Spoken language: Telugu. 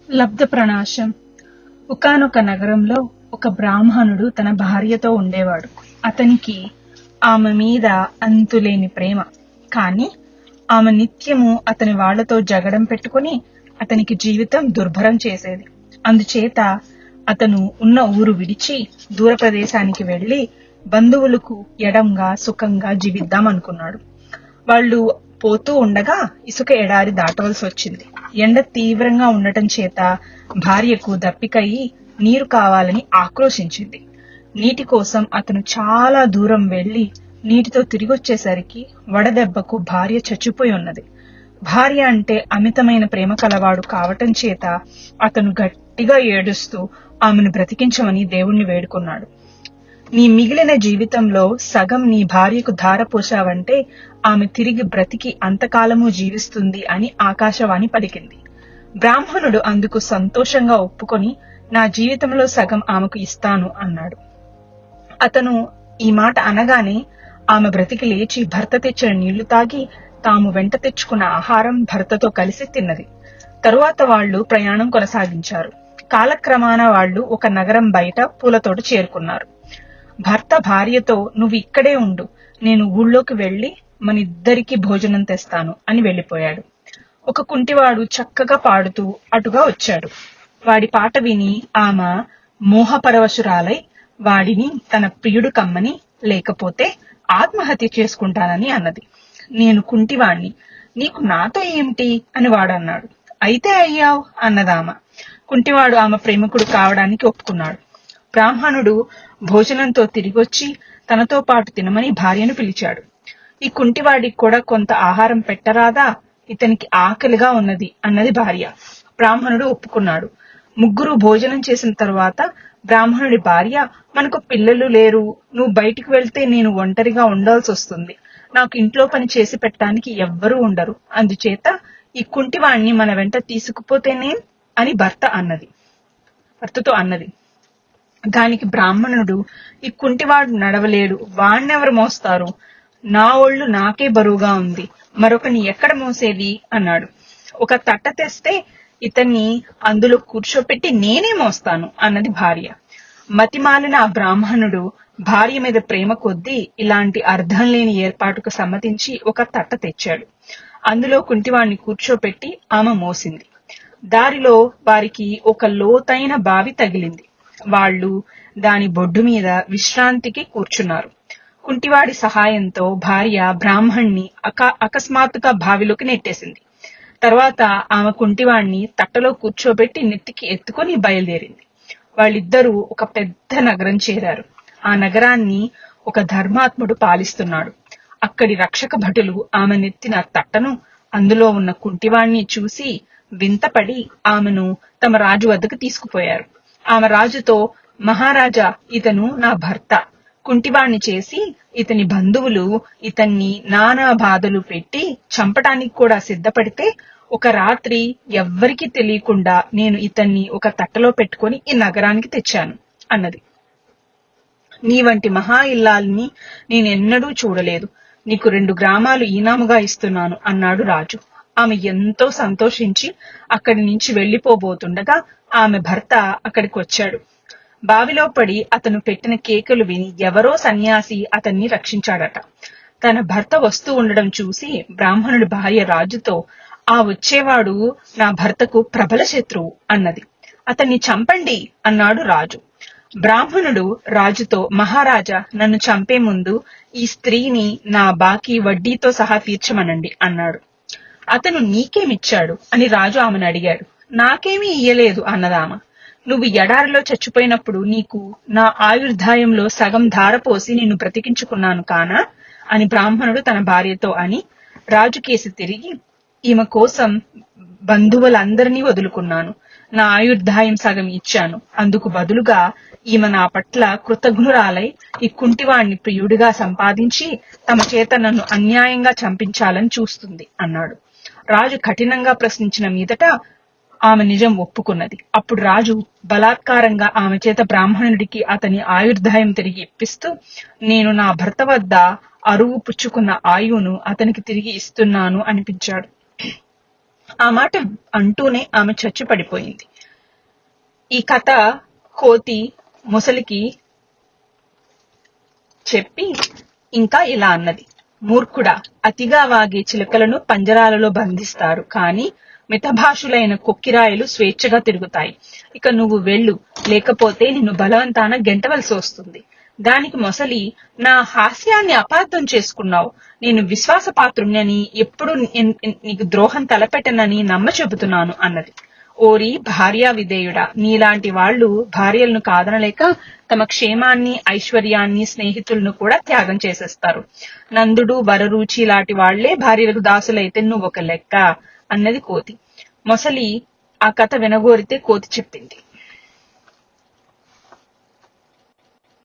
లబ్ధ ప్రణాశం. ఒకానొక నగరంలో ఒక బ్రాహ్మణుడు తన భార్యతో ఉండేవాడు. అతనికి ఆమె మీద అంతులేని ప్రేమ. కానీ ఆమె నిత్యము అతని వాళ్లతో జగడం పెట్టుకుని అతనికి జీవితం దుర్భరం చేసేది. అందుచేత అతను ఉన్న ఊరు విడిచి దూర ప్రదేశానికి వెళ్లి బంధువులకు ఎడంగా సుఖంగా జీవిద్దాం అనుకున్నాడు. వాళ్ళు పోతూ ఉండగా ఇసుక ఎడారి దాటవలసి వచ్చింది. ఎండ తీవ్రంగా ఉండటం చేత భార్యకు దప్పికయి నీరు కావాలని ఆక్రోశించింది. నీటి కోసం అతను చాలా దూరం వెళ్లి నీటితో తిరిగొచ్చేసరికి వడదెబ్బకు భార్య చచ్చిపోయి ఉన్నది. భార్య అంటే అమితమైన ప్రేమ కలవాడు కావటం చేత అతను గట్టిగా ఏడుస్తూ ఆమెను బ్రతికించమని దేవుణ్ణి వేడుకున్నాడు. నీ మిగిలిన జీవితంలో సగం నీ భార్యకు ధార పోశావంటే ఆమె తిరిగి బ్రతికి అంతకాలము జీవిస్తుంది అని ఆకాశవాణి పలికింది. బ్రాహ్మణుడు అందుకు సంతోషంగా ఒప్పుకొని నా జీవితంలో సగం ఆమెకు ఇస్తాను అన్నాడు. అతను ఈ మాట అనగానే ఆమె బ్రతికి లేచి భర్త తెచ్చిన నీళ్లు తాగి తాము వెంట తెచ్చుకున్న ఆహారం భర్తతో కలిసి తిన్నది. తరువాత వాళ్లు ప్రయాణం కొనసాగించారు. కాలక్రమాన వాళ్లు ఒక నగరం బయట పూలతోట చేరుకున్నారు. భర్త భార్యతో నువ్వు ఇక్కడే ఉండు, నేను ఊళ్ళోకి వెళ్లి మనిద్దరికి భోజనం తెస్తాను అని వెళ్లిపోయాడు. ఒక కుంటివాడు చక్కగా పాడుతూ అటుగా వచ్చాడు. వాడి పాట విని ఆమె మోహపరవశురాలై వాడిని తన ప్రియుడు కమ్మని, లేకపోతే ఆత్మహత్య చేసుకుంటానని అన్నది. నేను కుంటివాణ్ణి, నీకు నాతో ఏమిటి అని వాడన్నాడు. అయితే అయ్యావ్ అన్నదామె. కుంటివాడు ఆమె ప్రేమికుడు కావడానికి ఒప్పుకున్నాడు. బ్రాహ్మణుడు భోజనంతో తిరిగొచ్చి తనతో పాటు తినమని భార్యను పిలిచాడు. ఈ కుంటివాడికి కూడా కొంత ఆహారం పెట్టరాదా, ఇతనికి ఆకలిగా ఉన్నది అన్నది భార్య. బ్రాహ్మణుడు ఒప్పుకున్నాడు. ముగ్గురు భోజనం చేసిన తరువాత బ్రాహ్మణుడి భార్య, మనకు పిల్లలు లేరు, నువ్వు బయటికి వెళ్తే నేను ఒంటరిగా ఉండాల్సి వస్తుంది, నాకు ఇంట్లో పని చేసి పెట్టడానికి ఎవ్వరూ ఉండరు, అందుచేత ఈ కుంటివాణ్ణి మన వెంట తీసుకుపోతేనేం అని భర్తతో అన్నది. దానికి బ్రాహ్మణుడు, ఈ కుంటివాడు నడవలేడు, వాణ్ణెవరు మోస్తారు, నా ఒళ్ళు నాకే బరువుగా ఉంది, మరొకని ఎక్కడ మోసేది అన్నాడు. ఒక తట్ట తెస్తే ఇతన్ని అందులో కూర్చోపెట్టి నేనే మోస్తాను అన్నది భార్య. మతిమాలిన ఆ బ్రాహ్మణుడు భార్య మీద ప్రేమ కొద్దీ ఇలాంటి అర్థం లేని ఏర్పాటుకు సమ్మతించి ఒక తట్ట తెచ్చాడు. అందులో కుంటివాణ్ణి కూర్చోపెట్టి ఆమె మోసింది. దారిలో వారికి ఒక లోతైన బావి తగిలింది. వాళ్ళు దాని బొడ్డు మీద విశ్రాంతికి కూర్చున్నారు. కుంటివాడి సహాయంతో భార్య బ్రాహ్మణ్ణి అకస్మాత్తుగా బావిలోకి నెట్టేసింది. తర్వాత ఆమె కుంటివాణ్ణి తట్టలో కూర్చోబెట్టి నెత్తికి ఎత్తుకొని బయలుదేరింది. వాళ్ళిద్దరూ ఒక పెద్ద నగరం చేరారు. ఆ నగరాన్ని ఒక ధర్మాత్ముడు పాలిస్తున్నాడు. అక్కడి రక్షక భటులు ఆమె నెత్తిన తట్టను, అందులో ఉన్న కుంటివాణ్ణి చూసి వింతపడి ఆమెను తమ రాజు వద్దకు తీసుకుపోయారు. ఆమె రాజుతో, మహారాజా, ఇతను నా భర్త. కుంటివాణ్ణి చేసి ఇతని బంధువులు ఇతన్ని నానా బాధలు పెట్టి చంపటానికి కూడా సిద్ధపడితే ఒక రాత్రి ఎవ్వరికీ తెలియకుండా నేను ఇతన్ని ఒక తట్టలో పెట్టుకొని ఈ నగరానికి తెచ్చాను అన్నది. నీ వంటి మహా ఇల్లాల్ని నేనెన్నడూ చూడలేదు, నీకు 2 గ్రామాలు ఈనాముగా ఇస్తున్నాను అన్నాడు రాజు. ఆమె ఎంతో సంతోషించి అక్కడి నుంచి వెళ్లిపోబోతుండగా ఆమె భర్త అక్కడికి వచ్చాడు. బావిలో పడి అతను పెట్టిన కేకలు విని ఎవరో సన్యాసి అతన్ని రక్షించాడట. తన భర్త వస్తూ ఉండడం చూసి బ్రాహ్మణుడి భార్య రాజుతో, ఆ వచ్చేవాడు నా భర్తకు ప్రబల శత్రువు అన్నది. అతన్ని చంపండి అన్నాడు రాజు. బ్రాహ్మణుడు రాజుతో, మహారాజా, నన్ను చంపే ముందు ఈ స్త్రీని నా బాకీ వడ్డీతో సహా తీర్చమనండి అన్నాడు. అతను నీకేమిచ్చాడు అని రాజు ఆమెను అడిగాడు. నాకేమీ ఇయ్యలేదు అన్నదామ. నువ్వు ఎడారిలో చచ్చిపోయినప్పుడు నీకు నా ఆయుర్దాయంలో సగం ధారపోసి నిన్ను బ్రతికించుకున్నాను కానా అని బ్రాహ్మణుడు తన భార్యతో అని రాజు కేసి తిరిగి, ఈమె కోసం బంధువులందరినీ వదులుకున్నాను, నా ఆయుర్దాయం సగం ఇచ్చాను, అందుకు బదులుగా ఈమె నా పట్ల కృతజ్ఞురాలై ఈ కుంటివాణ్ణి ప్రియుడిగా సంపాదించి తమ చేత నన్ను అన్యాయంగా చంపించాలని చూస్తుంది అన్నాడు. రాజు కఠినంగా ప్రశ్నించిన మీదట ఆమె నిజం ఒప్పుకున్నది. అప్పుడు రాజు బలాత్కారంగా ఆమె చేత బ్రాహ్మణుడికి అతని ఆయుర్దాయం తిరిగి ఇప్పిస్తూ, నేను నా భర్త వద్ద అరువు పుచ్చుకున్న ఆయువును అతనికి తిరిగి ఇస్తున్నాను అనిపించాడు. ఆ మాట అంటూనే ఆమె చచ్చు పడిపోయింది. ఈ కథ కోతి ముసలికి చెప్పి ఇంకా ఇలా అన్నది. మూర్ఖుడా, అతిగా వాగే చిలుకలను పంజరాలలో బంధిస్తారు, కానీ మితభాషులైన కొక్కిరాయిలు స్వేచ్ఛగా తిరుగుతాయి. ఇక నువ్వు వెళ్ళు, లేకపోతే నిన్ను బలవంతాన గెంటవలసి వస్తుంది. దానికి మొసలి, నా హాస్యాన్ని అపార్థం చేసుకున్నావు. నేను విశ్వాసపాత్రుణ్ణని, ఎప్పుడు నీకు ద్రోహం తలపెట్టనని నమ్మ చెబుతున్నాను అన్నది. ఓరి భార్యా విధేయుడా, నీలాంటి వాళ్ళు భార్యలను కాదనలేక తమ క్షేమాన్ని, ఐశ్వర్యాన్ని, స్నేహితులను కూడా త్యాగం చేసేస్తారు. నందుడు, వరరుచి లాంటి వాళ్లే భార్యలకు దాసులైతే నువ్వొక లెక్క అన్నది కోతి. మొసలి ఆ కథ వినగోరితే కోతి చెప్పింది.